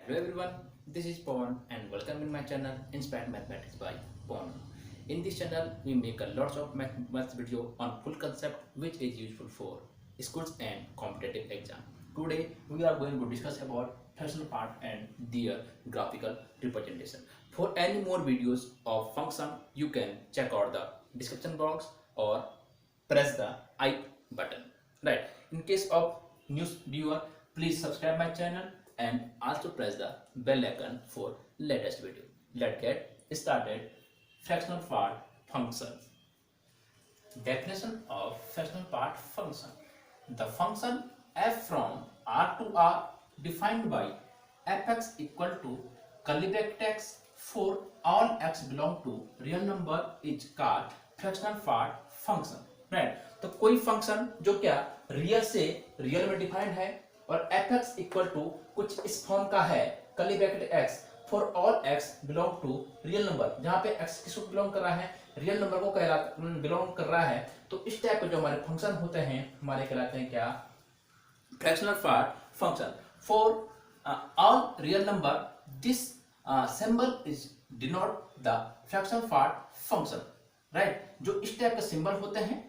Hello everyone, this is Pawan and welcome in my channel Inspired Mathematics by Pawan. In this channel, we make a lots of maths video on full concept which is useful for schools and competitive exam. Today, we are going to discuss about fractional part and their graphical representation. For any more videos of function, you can check out the description box or press the I button. Right. In case of new viewer, please subscribe my channel and also press the bell icon for latest video. Let's get started. Fractional part function. Definition of fractional part function. The function f from R to R defined by fx equal to curly bracket x for all x belong to real number is called fractional part function. Right, तो कोई function जो क्या real से real में defined है और fx equal to कुछ इस फॉर्म का है curly bracket x for all x belong to real number, जहां पे x किसको बिलोंग कर रहा है, रियल नंबर को बिलोंग कर रहा है, तो इस टाइप के जो हमारे फंक्शन होते हैं हमारे कहलाते हैं क्या, fractional part function for all real number. This symbol is denote the fractional part function. Right, जो इस टाइप के सिंबल होते हैं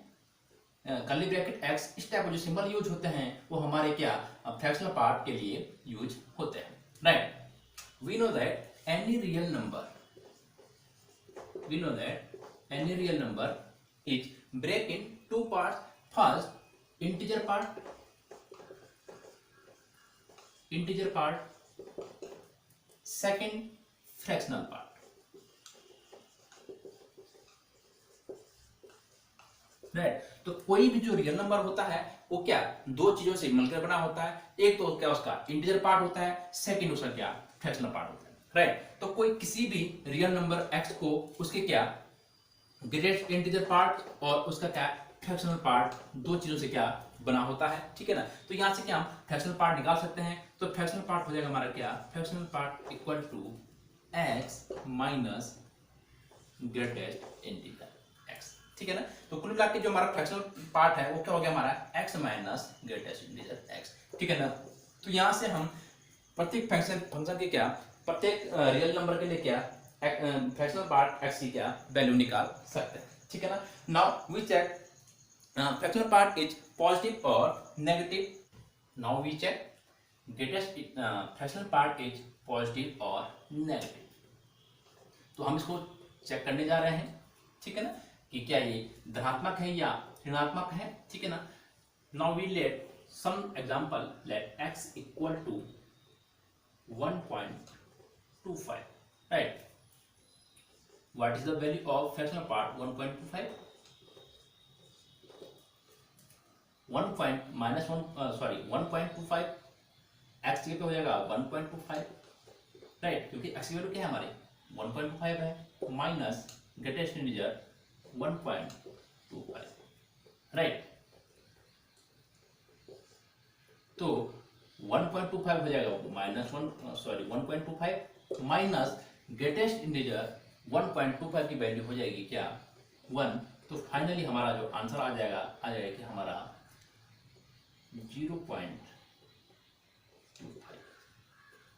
कर्ली ब्रैकेट x, इस टाइप के जो सिंबल यूज होते हैं वो हमारे क्या फ्रैक्शनल पार्ट के लिए यूज होते हैं. Right, we know that any real number is break in two parts. First, integer part, second, fractional part. Right, तो कोई भी जो रियल नंबर होता है वो क्या दो चीजों से मिलकर बना होता है. एक तो क्या उसका इंटीजर पार्ट होता है, सेकंड उसका क्या फ्रैक्शनल पार्ट होता है. राइट, तो कोई किसी भी रियल नंबर x को उसके क्या ग्रेटेस्ट इंटीजर पार्ट और उसका क्या फ्रैक्शनल पार्ट दो चीजों से क्या बना होता है. ठीक है ना, तो यहां से क्या हम फ्रैक्शनल पार्ट निकाल सकते हैं. तो फ्रैक्शनल पार्ट हो जाएगा हमारा क्या, fractional part equal to x minus greatest integer x. ठीक है ना, तो कुल मिला के जो हमारा फ्रैक्शनल पार्ट है वो क्या हो गया हमारा x minus greatest integer x. ठीक है ना, तो यहां से हम प्रत्येक फंक्शन के क्या प्रत्येक रियल नंबर के लिए क्या फ्रैक्शनल पार्ट x की क्या वैल्यू निकाल सकते हैं. ठीक है ना, now we check fractional part is positive और negative. Now we check greatest fractional part is positive और नेगेटिव. तो हम इसको चेक करने जा रहे हैं. ठीक है ना, कि क्या ये धनात्मक है या ऋणात्मक है. ठीक है ना, now we let some example. Let x equal to 1.25. right, what is the value of fractional part 1.25? 1.25 x की हो जाएगा 1.25. राइट, क्योंकि x की वैल्यू क्या है हमारे 1.25 है, माइनस ग्रेटेस्ट इंटीजर 1.25. राइट, तो 1.25 हो जाएगा माइनस 1.25 माइनस ग्रेटेस्ट इंटीजर 1.25 की वैल्यू हो जाएगी क्या 1. तो फाइनली हमारा जो आंसर आ जाएगा कि हमारा 0.25.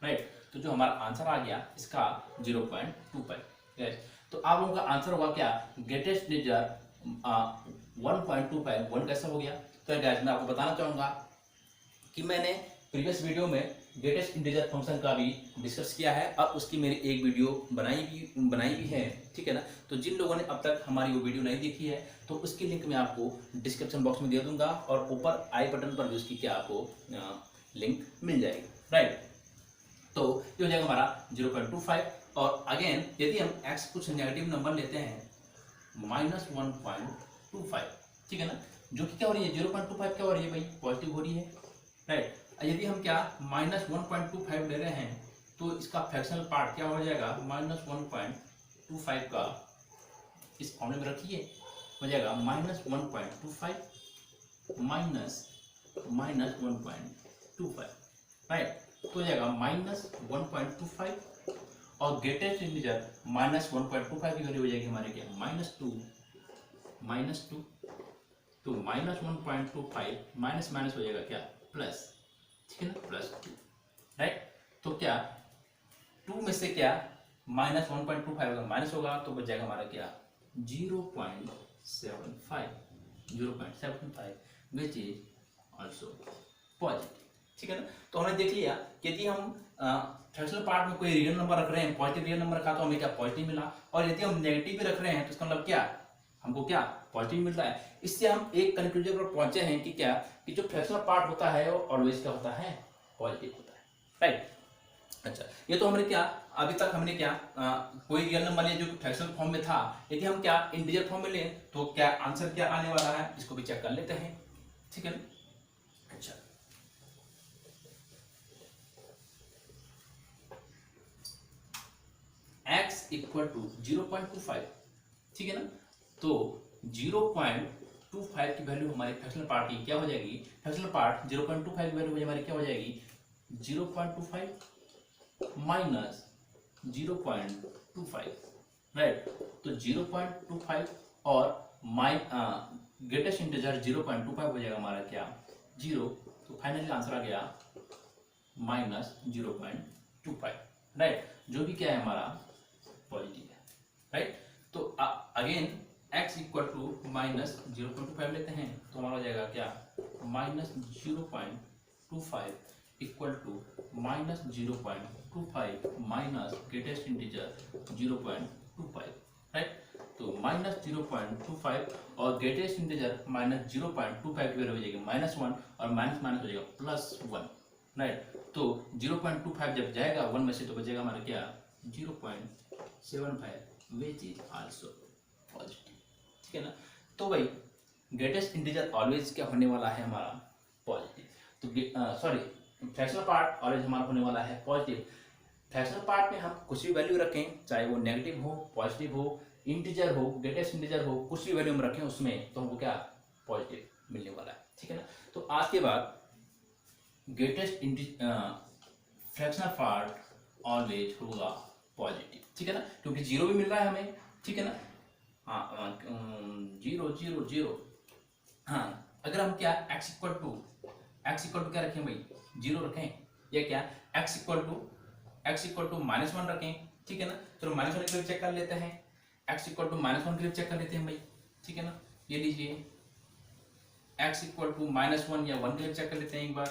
राइट, तो जो हमारा आंसर आ गया इसका 0.25. तो आप लोगों का आंसर होगा क्या ग्रेटेस्ट इंटीजर 1.25. 1 कैसा हो गया. तो गाइस मैं आपको बताना चाहूंगा कि मैंने प्रीवियस वीडियो में ग्रेटेस्ट इंटीजर फंक्शन का भी डिस्कस किया है और उसकी मेरी एक वीडियो बनाई भी है. ठीक है ना, तो जिन लोगों ने अब तक हमारी वो वीडियो नहीं देखी है तो उसकी लिंक मैं आपको डिस्क्रिप्शन बॉक्स में दे दूंगा और ऊपर आई बटन पर भी उसकी क्या आपको लिंक मिल जाएगी. राइट, तो ये हो जाएगा हमारा 0.25. और अगेन यदि हम x कुछ नेगेटिव नंबर लेते हैं माइनस 1.25. ठीक है ना, जो कि क्या हो रही है 0.25 क्या हो रही है भाई पॉजिटिव हो रही है. राइट, यदि हम क्या माइनस 1.25 ले रहे हैं तो इसका फ्रैक्शनल पार्ट क्या हो जाएगा माइनस 1.25 का इस फॉर्मूले में रखिए हो जाएगा माइनस 1.25 माइनस 1.25. राइट, तो हो जाएगा माइनस 1.25 और ग्रेटेस्ट इंटीजर माइनस 1.25 की वैल्यू हो जाएगी हमारे क्या माइनस 2. तो माइनस 1.25 माइनस माइनस हो जाएगा क्या प्लस. ठीक है ना, प्लस 2. राइट, तो क्या 2 में से क्या माइनस 1.25 अगर माइनस होगा तो बच जाएगा हमारा क्या 0.75 विच इज ऑल्सो पॉजिटिव। ठीक है ना। तो हमने देख लिया कि यदि हम फ्रैक्शनल पार्ट में कोई रियल नंबर रख रहे हैं, पॉजिटिव रियल नंबर रखा तो हमें क्या पॉजिटिव मिला, और यदि हम नेगेटिव भी रख रहे हैं तो इसका मतलब क्या हमको क्या पॉजिटिव मिल रहा है। इससे हम एक कंक्लूजन पर पहुंचे हैं कि क्या कि जो फ्रैक्शनल पार्ट होता है वो ऑलवेज क्या होता है पॉजिटिव होता है। राइट। अच्छा, ये तो हमने क्या अभी तक हमने क्या कोई रियल नंबर ले जो फ्रैक्शनल फॉर्म में था, यदि हम क्या इंटीजर फॉर्म में लें तो क्या आंसर क्या आने वाला है, इसको भी चेक कर लेते हैं। ठीक है ना। अच्छा, x इक्वल टू 0.25। ठीक है ना। तो 0.25 की वैल्यू हमारे फ्रैक्शनल पार्ट की क्या हो जाएगी, फ्रैक्शनल पार्ट 0.25 की वैल्यू हमारी क्या हो जाएगी 0.25 माइनस 0.25। राइट। तो 0.25 और ग्रेटेस्ट इंटीजर 0.25 हो जाएगा हमारा क्या 0। तो फाइनली आंसर आ गया -0.25। राइट। जो भी क्या है हमारा पॉजिटिव है। राइट। तो अगेन x इक्वल टू -0.25 लेते हैं तो हमारा हो जाएगा क्या -0.25 equal to -0.25 minus greatest integer 0.25। Right. तो -0.25 और ग्रेटेस्ट इंटीजर -0.25 की वैल्यू हो जाएगी -1 और माइनस माइनस हो जाएगा +1। राइट। तो 0.25 जब जाएगा 1 में से तो बचेगा हमारा क्या 0.75 विच इज आल्सो पॉजिटिव। ठीक है ना। तो भाई ग्रेटेस्ट इंटीजर ऑलवेज क्या होने वाला है हमारा पॉजिटिव। तो सॉरी फ्रैक्शनल पार्ट ऑलवेज हमारा होने वाला है पॉजिटिव। फ्रैक्शनल पार्ट में हम कुछ भी वैल्यू रखें, चाहे वो नेगेटिव हो, पॉजिटिव हो, इंटीजर हो, ग्रेटेस्ट इंटीजर हो, कुछ भी वैल्यू हम रखें उसमें तो हमको क्या पॉजिटिव मिलने वाला है। ठीक है ना। तो आज के बाद ग्रेटेस्ट फ्रैक्शनल पार्ट ऑलवेज होगा पॉजिटिव। ठीक है ना, क्योंकि जीरो भी मिल रहा है हमें। ठीक है ना। हाँ 0 0 0। हाँ अगर हम क्या x इक्वल टू क्या रखें भाई 0 रखें, या क्या x इक्वल टू -1 रखें। ठीक है ना। चलो -1 के लिए चेक कर लेते हैं, x इक्वल टू -1 के लिए चेक कर लेते हैं भाई। ठीक है ना। ये लीजिए x इक्वल टू -1 या 1 के लिए चेक कर लेते हैं एक बार,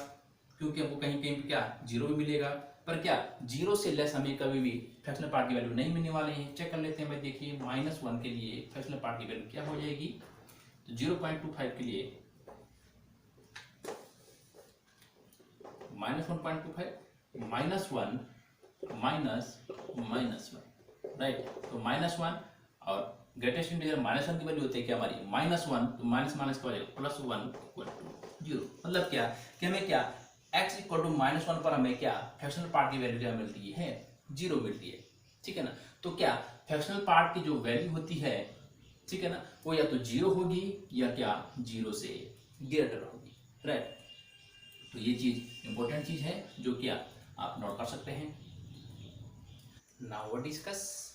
क्योंकि हमको कहीं कहीं क्या 0 भी मिलेगा, पर क्या 0 से लेस हमें कभी भी फ्रैक्शनल पार्ट की वैल्यू नहीं मिलने वाली है। चेक कर लेते हैं भाई। देखिए -1 के लिए फ्रैक्शनल पार्ट की वैल्यू क्या हो जाएगी, तो 0.25 के लिए -1.25 -1 -1। राइट। तो -1 और ग्रेटेस्ट इंटीजर -1 की वैल्यू होती है क्या हमारी -1, तो माइनस माइनस क्या हो जाएगा +1 इक्वल टू 0। मतलब क्या कि हमें क्या x इक्वल टू -1 पर हमें क्या फ्रैक्शनल पार्ट की वैल्यू क्या मिलती है 0 मिलती है। ठीक है ना। तो क्या फ्रैक्शनल पार्ट की जो वैल्यू होती है, ठीक है ना, वो या तो 0 होगी या क्या 0 से ग्रेटर होगी। राइट। तो ये चीज इंपॉर्टेंट चीज है जो क्या आप नोट कर सकते हैं। Now we discuss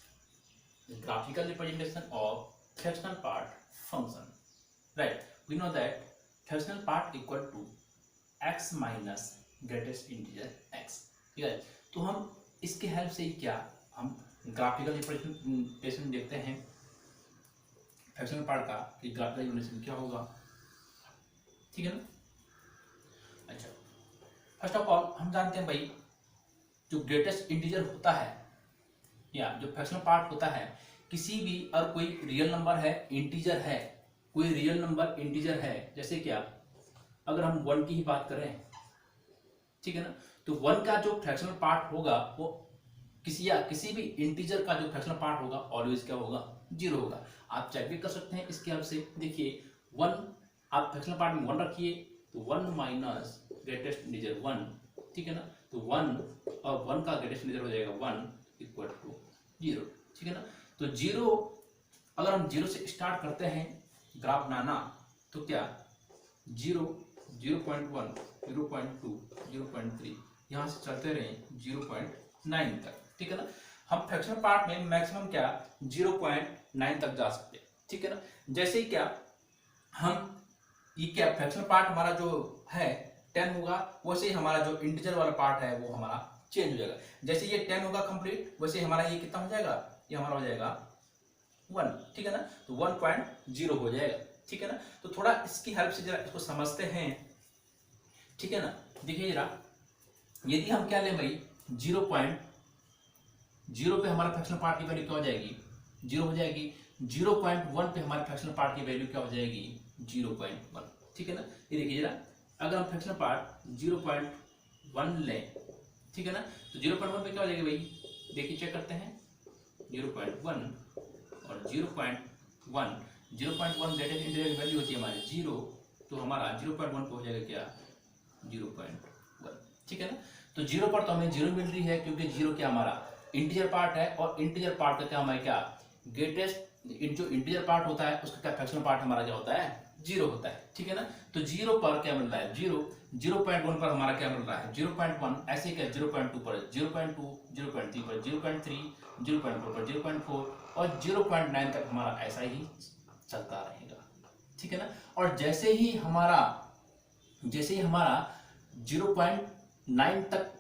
graphical representation of fractional part function. Right. We know that fractional part equal to x minus greatest integer x. ठीक है। तो हम इसके हेल्प से ही क्या हम ग्राफिकल रिप्रेजेंटेशन देखते हैं फ्रैक्शनल पार्ट का कि ग्राफिकल रिप्रेजेंटेशन क्या होगा। ठीक है ना। अच्छा, फर्स्ट ऑफ ऑल हम जानते हैं भाई जो ग्रेटेस्ट इंटीजर होता है या जो फ्रैक्शनल पार्ट होता है, किसी भी और कोई रियल नंबर है इंटीजर है, कोई रियल नंबर इंटीजर है, जैसे क्या अगर हम 1 की ही बात करें, ठीक है ना, तो 1 का जो फ्रैक्शनल पार्ट होगा वो किसी भी इंटीजर का जो फ्रैक्शनल पार्ट होगा ऑलवेज क्या होगा 0 होगा। आप चेक भी कर सकते हैं इसके हेल्प से। देखिए 1 आप फ्रैक्शनल पार्ट में 1 रखिए तो 1 माइनस ग्रेटेस्ट इंटीजर 1। ठीक है ना। तो 1 और 1 का ग्रेटेस्ट इंटीजर हो जाएगा 1 इक्वल टू 0। ठीक है ना। तो 0 अगर हम 0 से स्टार्ट करते हैं ग्राफ बनाना तो क्या 0 0.1 0.2 0.3 यहाँ से चलते रहे 0.9 तक। ठीक है ना। हम फ्रैक्शनल पार्ट में मैक्सिमम क्या 0.9 तक जा सकते हैं। ठीक है ना। जैसे ही क्या हम ये फ्रैक्शनल पार्ट हमारा जो है 10 होगा, वैसे ही हमारा जो इंटीजर वाला पार्ट है वो हमारा चेंज हो जाएगा। जैसे ये 10 होगा कंप्लीट, वैसे हमारा ये कितना हो जाएगा, ये हमारा हो जाएगा 1, ठीक है ना, तो 1.0 हो जाएगा, ठीक है ना। तो थोड़ा इसकी हेल्प से जरा इसको समझते हैं, ठीक है ना। देखिए जरा, यदि हम क्या लें भाई 0.0 पे हमारा फ्रैक्शनल पार्ट की वैल्यू क्या हो जाएगी, 0 हो जाएगी। 0.1 पे हमारे फ्रैक्शनल पार्ट की वैल्यू क्या हो जाएगी, 0.1, ठीक है ना। ये देखिए जरा, अगर हम फ्रैक्शनल पार्ट 0.1 लें, ठीक है ना, तो 0.1 पे क्या हो जाएगी भाई, देखिए चेक करते हैं, 0.1 और 0.1, 0.1 ग्रेटेस्ट इंटीजर की वैल्यू होती है हमारी 0, तो हमारा 0.1 पे हो जाएगा क्या, 0.1, ठीक है ना। तो 0 पर तो हमें 0 मिल रही है, क्योंकि 0 क्या हमारा इंटीजर पार्ट है, और इंटीजर पार्ट का क्या हमारे क्या ग्रेटेस्ट जो इंटीजर पार्ट होता है उसका क्या फ्रैक्शनल पार्ट हमारा क्या होता है, 0 होता है, ठीक है ना। तो 0 पर क्या मिल रहा है, 0, 0.1 पर हमारा क्या मिल रहा है 0.1, ऐसे क्या 0.2 पर 0.2, 0.3 पर 0.3, 0.4 पर 0.4 और 0.9 तक हमारा ऐसा ही चलता रहेगा, ठीक है ना। और जैसे ही हमारा 0.9 तक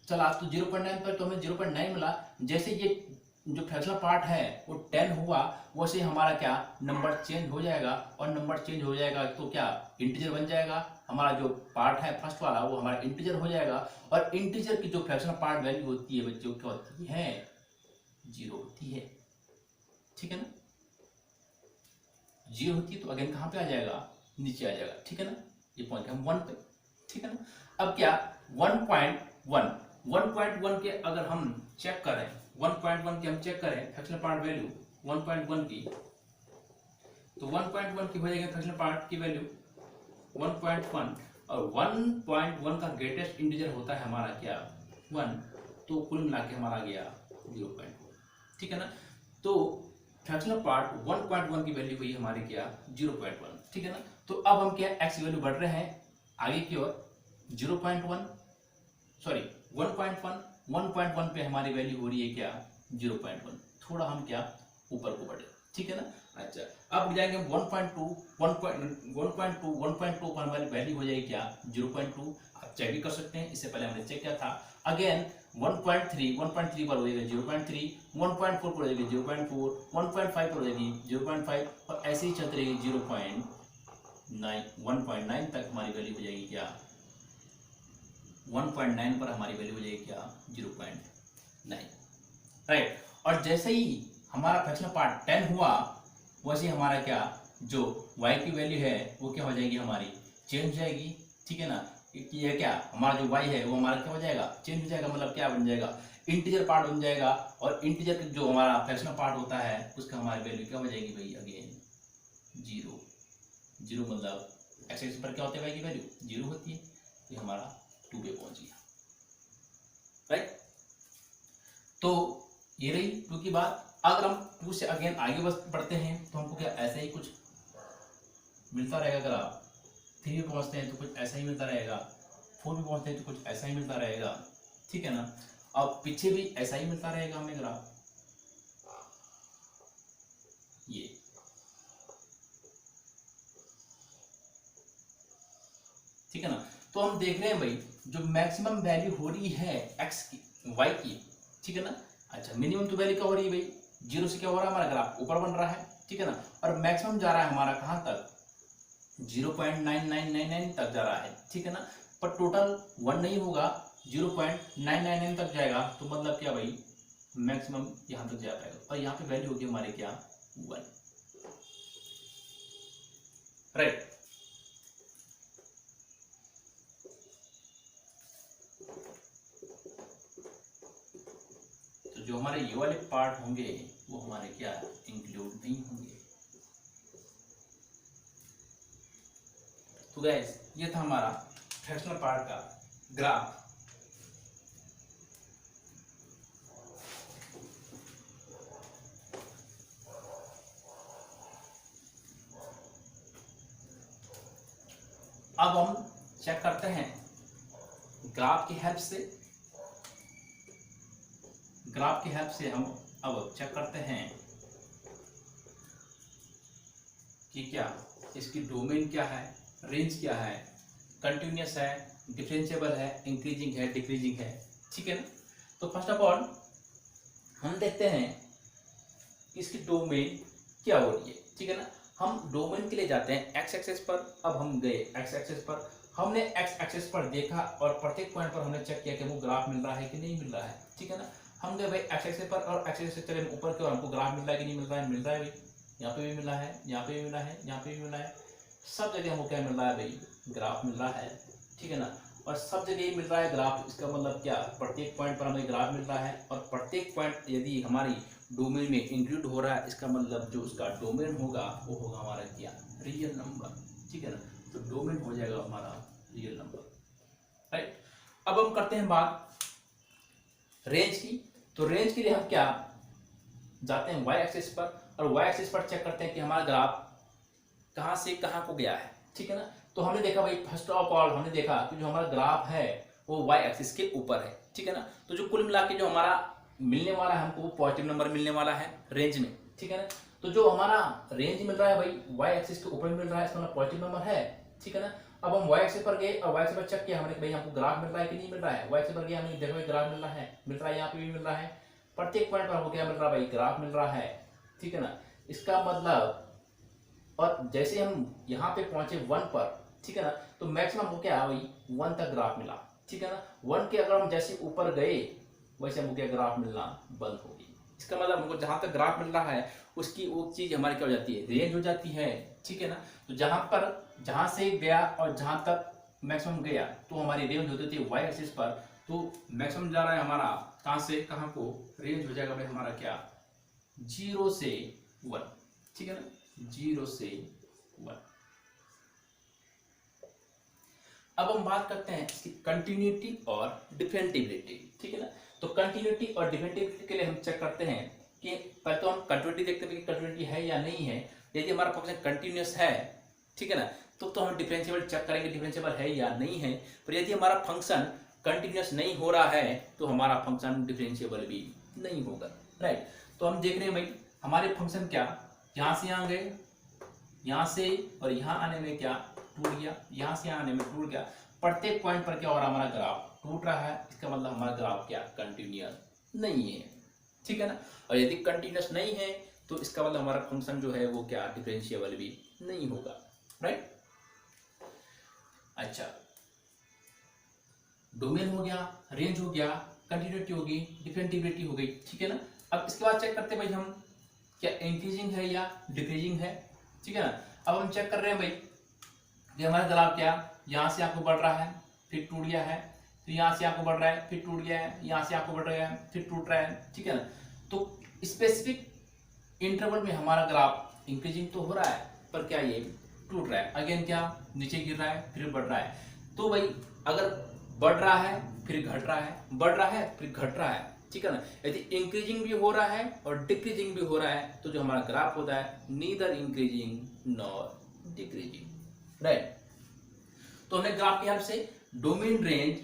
चला, तो 0.9 पर तो हमें 0.9 मिला, जैसे ये जो फ्रैक्शनल पार्ट है वो 10 हुआ, वैसे हमारा क्या नंबर चेंज हो जाएगा, और नंबर चेंज हो जाएगा तो क्या इंटीजर बन जाएगा, हमारा जो पार्ट है फर्स्ट वाला वो हमारा इंटीजर हो जाएगा, और इंटीजर की जो फ्रैक्शनल पार्ट वैल्यू होती है बच्चों क्या होती है, 0 होती है, ठीक है ना। 0 होती है तो अगेन कहाँ पे आ जाएगा, नीचे आ जाएगा, ठीक है ना। ये पहुंच हम 1 पे, ठीक है ना। अब क्या 1.1 के अगर हम चेक करें, 1.1 की हम चेक करें फ्रैक्शनल पार्ट वैल्यू 1.1 की, तो 1.1 की हो जाएगी फ्रैक्शनल पार्ट की वैल्यू 1.1, और 1.1 का ग्रेटेस्ट इंटीजर होता है हमारा क्या 1, तो कुल मिला के हमारा गया 0.4, ठीक है ना। तो फ्रैक्शनल पार्ट 1.1 की वैल्यू हुई हमारी क्या 0.1, ठीक है ना। तो अब हम क्या एक्स वैल्यू बढ़ रहे हैं आगे की ओर, 0.1 सॉरी 1.1 पे हमारी वैल्यू हो रही है क्या 0.1, थोड़ा हम क्या ऊपर को बढ़े, ठीक है ना। अच्छा, अब जाएंगे 1.2 पर हमारी वैल्यू हो जाएगी क्या 0.2, आप चेक भी कर सकते हैं, इससे पहले हमने चेक किया था। अगेन 1.3 पर हो जाएगा 0.3, 1.4 पर हो जाएगी 0.4, 1.5 पर हो जाएगी 0.5, और ऐसे ही चलते रहेगी 1.9 तक हमारी वैल्यू हो जाएगी क्या 1.9 पर हमारी वैल्यू हो जाएगी क्या 0.9, राइट। और जैसे ही हमारा फ्रैक्शनल पार्ट 10 हुआ, वैसे हमारा क्या जो y की वैल्यू है वो क्या हो जाएगी हमारी चेंज हो जाएगी, ठीक है ना। ये क्या हमारा जो y है वो हमारा क्या हो जाएगा चेंज हो जाएगा, मतलब क्या बन जाएगा इंटीजर पार्ट बन जाएगा, और इंटीजर जो हमारा फ्रैक्शनल पार्ट होता है उसका हमारी वैल्यू क्या हो जाएगी भाई अगेन 0, मतलब एक्स एक्सिस पर क्या होता है y की वैल्यू 0 होती है, ये हमारा 2 पे पहुंच गया, राइट। तो ये रही 2 की बात। अगर हम 2 से अगेन आगे बढ़ते हैं तो हमको क्या ऐसा ही कुछ मिलता रहेगा, अगर आप 3 पे पहुंचते हैं तो कुछ ऐसा ही मिलता रहेगा, 4 पे पहुंचते हैं तो कुछ ऐसा ही मिलता रहेगा, ठीक है ना। अब पीछे भी ऐसा ही मिलता रहेगा हमें ग्राफ, ये ठीक है ना। तो हम देख रहे हैं भाई जो मैक्सिमम वैल्यू हो रही है एक्स की वाई की, ठीक है ना। अच्छा, मिनिमम तो वैल्यू क्या हो रही है भाई 0 से क्या हो रहा है हमारा ग्राफ ऊपर बन रहा है, ठीक है ना। और मैक्सिमम जा रहा है हमारा कहाँ तक 0.9999 तक जा रहा है, ठीक है ना। पर टोटल 1 नहीं होगा, 0.999 तक जाएगा, तो मतलब क्या भाई मैक्सिमम यहाँ तक जा पाएगा, और यहाँ पे वैल्यू होगी हमारे क्या 1, राइट। तो जो हमारे ये वाले पार्ट होंगे वो हमारे क्या इंक्लूड नहीं होंगे। तो गाइस ये था हमारा फ्रैक्शनल पार्ट का ग्राफ। अब हम चेक करते हैं ग्राफ की हेल्प से, ग्राफ की हेल्प से हम अब चेक करते हैं कि क्या इसकी डोमेन क्या है, रेंज क्या है, कंटिन्यूअस है, डिफरेंशिएबल है, इंक्रीजिंग है, डिक्रीजिंग है, ठीक है ना। तो फर्स्ट ऑफ ऑल हम देखते हैं इसकी डोमेन क्या हो रही है, ठीक है ना। हम डोमेन के लिए जाते हैं एक्स एक्सेस पर। अब हम गए एक्स एक्सेस पर, हमने एक्स एक्सेस पर देखा और प्रत्येक पॉइंट पर हमने चेक किया कि वो ग्राफ मिल रहा है कि नहीं मिल रहा है, ठीक है ना। हम गए भाई एक्स एक्सेस पर और एक्स एक्सेस से चले ऊपर की ओर, हमको ग्राफ मिल रहा है कि नहीं मिल रहा है, मिल रहा है भाई, यहाँ पे भी मिला है, यहाँ पे भी मिला है, यहाँ पे भी मिला है, सब जगह हमको क्या मिल रहा है भाई, ग्राफ मिल रहा है, ठीक है ना। और सब जगह ही मिल रहा है ग्राफ, इसका मतलब क्या, प्रत्येक पॉइंट पर हमें ग्राफ मिल रहा है और प्रत्येक पॉइंट यदि हमारी डोमेन में इंक्लूड हो रहा है, इसका मतलब जो उसका डोमेन होगा वो होगा हमारा क्या, रियल नंबर, ठीक है ना। तो डोमेन हो जाएगा हमारा रियल नंबर, राइट। अब हम करते हैं बात रेंज की। तो रेंज के लिए हम क्या जाते हैं वाई एक्सिस पर और वाई एक्सिस पर चेक करते हैं कि हमारा ग्राफ कहाँ से कहाँ को गया है, ठीक है ना। तो हमने देखा भाई फर्स्ट ऑफ ऑल हमने देखा कि जो हमारा ग्राफ है वो वाई एक्सिस के ऊपर है, ठीक है ना। तो जो कुल मिला के जो हमारा मिलने वाला है हमको वो पॉजिटिव नंबर मिलने वाला है रेंज में, ठीक है ना। तो जो हमारा रेंज मिल रहा है भाई वाई एक्सिस के ऊपर मिल रहा है, इसका मतलब पॉजिटिव नंबर है, ठीक है ना। अब हम वाई एक्सिस पर गए और वाई एक्सिस पर चेक किया हमने भाई हमको ग्राफ मिल रहा है कि नहीं मिल रहा है, वाई एक्सिस पर गया हमने देखो ग्राफ मिल रहा है, यहाँ पे भी मिल रहा है, प्रत्येक पॉइंट पर हमको क्या मिल रहा है भाई, ग्राफ मिल रहा है, ठीक है ना। इसका मतलब और जैसे हम यहाँ पे पहुंचे 1 पर, ठीक है ना, तो मैक्सिमम हमको क्या है भाई 1 तक ग्राफ मिला, ठीक है ना। 1 के अगर हम जैसे ऊपर गए वैसे हमको क्या ग्राफ मिलना बंद हो गई। इसका मतलब हमको जहां तक ग्राफ मिल रहा है उसकी वो चीज हमारी क्या हो जाती है, रेंज हो जाती है, ठीक है ना। तो जहां से गया और जहां तक मैक्सिमम गया तो हमारी रेंज होती थी वाई एक्सिस पर। तो मैक्सिमम जा रहा है हमारा कहां से कहां को, रेंज हो जाएगा भाई हमारा क्या 0 से 1, ठीक है ना, 0 से 1। अब हम बात करते हैं इसकी कंटिन्यूटी और डिफरेंटिबिलिटी, ठीक है ना। तो कंटिन्यूटी और डिफरेंटिबिलिटी के लिए हम चेक करते हैं कि पहले तो हम कंटिन्यूटी देखते हैं कि कंटिन्यूटी है या नहीं है। यदि हमारा फंक्शन कंटिन्यूअस है, ठीक है ना, तो हम डिफरेंशिएबल चेक करेंगे डिफरेंशिएबल है या नहीं है। पर यदि हमारा फंक्शन कंटिन्यूअस नहीं हो रहा है तो हमारा फंक्शन डिफरेंशिएबल भी नहीं होगा, राइट। तो हम देख रहे हैं भाई हमारे फंक्शन क्या यहाँ से यहाँ गए, यहाँ से और यहाँ आने में क्या टूट गया, यहाँ से आने में टूट गया, प्रत्येक पॉइंट पर क्या हो रहा है हमारा ग्राफ टूट रहा है, इसका मतलब हमारा ग्राफ क्या कंटिन्यूअस नहीं है, ठीक है ना। और यदि कंटिन्यूअस नहीं है तो इसका मतलब हमारा फंक्शन जो है वो क्या डिफरेंशिएबल भी नहीं होगा, राइट। अच्छा, डोमेन हो गया, रेंज हो गया, कंटिन्यूटी होगी, डिफरेंटिबिलिटी हो गई, ठीक है ना। अब इसके बाद चेक करते हैं भाई हम क्या इंक्रीजिंग है या डिक्रीजिंग है, ठीक है ना। अब हम चेक कर रहे हैं भाई कि हमारा ग्राफ क्या यहाँ से आपको बढ़ रहा है फिर टूट गया है, फिर यहाँ से आपको बढ़ रहा है फिर टूट गया है, यहाँ से आपको बढ़ रहा है फिर टूट रहा है, ठीक है ना। तो स्पेसिफिक इंटरवल में हमारा ग्राफ इंक्रीजिंग तो हो रहा है पर क्या ये टूट रहा है, अगेन क्या नीचे गिर रहा है फिर बढ़ रहा है। तो भाई अगर बढ़ रहा है फिर घट रहा है, बढ़ रहा है फिर घट रहा है, ठीक है ना। यदि इंक्रीजिंग भी हो रहा है और डिक्रीजिंग भी हो रहा है तो जो हमारा ग्राफ होता है neither increasing nor decreasing, right. तो हमने ग्राफ की हेल्प से domain, range,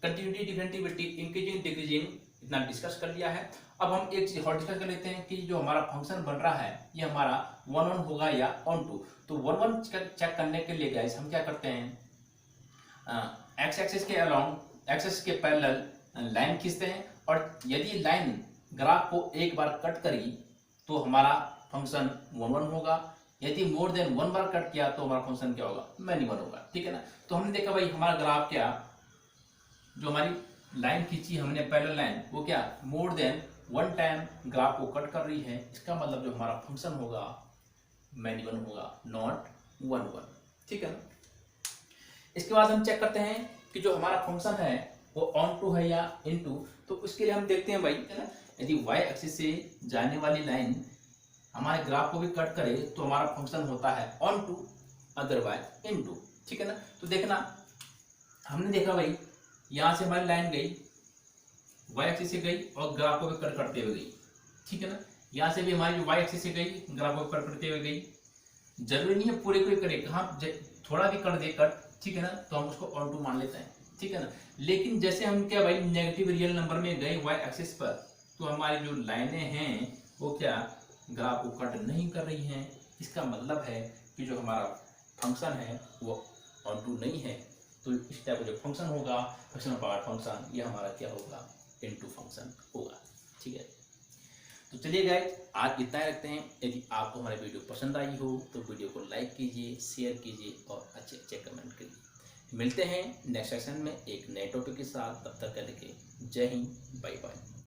continuity, differentiability, increasing decreasing इतना डिस्कस कर लिया है। अब हम एक चीज और डिस्कस कर लेते हैं कि जो हमारा फंक्शन बन रहा है ये हमारा 1 1 होगा या ऑन टू। तो 1 1 चेक करने के लिए गाइस हम क्या करते हैं, एक्स एक्सिस के अलोंग एक्सिस के पैरेलल लाइन खींचते हैं और यदि लाइन ग्राफ को एक बार कट करी तो हमारा फंक्शन 1 1 होगा, यदि मोर देन 1 बार कट किया तो हमारा फंक्शन क्या होगा, मैनिमल होगा, ठीक है ना। तो हमने देखा भाई हमारा ग्राफ क्या, जो हमारी लाइन खींची हमने पैरेलल लाइन वो क्या मोर देन 1 टाइम ग्राफ को कट कर रही है, इसका मतलब जो हमारा फंक्शन होगा मैनिमल होगा, नॉट 1 1, ठीक है ना। इसके बाद हम चेक करते हैं कि जो हमारा फंक्शन है वो ऑन टू है या इन टू। तो उसके लिए हम देखते हैं भाई है ना, यदि वाई एक्सिस से जाने वाली लाइन हमारे ग्राफ को भी कट करे तो हमारा फंक्शन होता है on two otherwise in two, ठीक है ना। तो देखना हमने देखा भाई यहाँ से हमारी लाइन गई वाई एक्सिस से गई और ग्राफ को भी कट करते हुए गई, ठीक है ना। यहाँ से भी हमारी वाई एक्सिस से गई ग्राफ को कट करते हुए गई, जरूरी नहीं है पूरे को ही करे, कहाँ थोड़ा भी कर दे कट, ठीक है ना, तो हम उसको ऑन टू मान लेते हैं, ठीक है ना। लेकिन जैसे हम क्या भाई नेगेटिव रियल नंबर में गए वाई एक्सिस पर तो हमारी जो लाइनें हैं वो क्या ग्राफ को कट नहीं कर रही हैं, इसका मतलब है कि जो हमारा फंक्शन है वो ऑन टू नहीं है। तो इस टाइप का जो फंक्शन होगा फ्रैक्शनल पार्ट फंक्शन, ये हमारा क्या होगा, इनटू फंक्शन होगा। ठीक है, तो चलिए गाइस आज इतना ही रखते हैं। यदि आपको हमारी वीडियो पसंद आई हो तो वीडियो को लाइक कीजिए, शेयर कीजिए और अच्छे अच्छे कमेंट करिए। मिलते हैं नेक्स्ट सेशन में एक नए टॉपिक के साथ, तब तक करके जय हिंद, बाय बाय।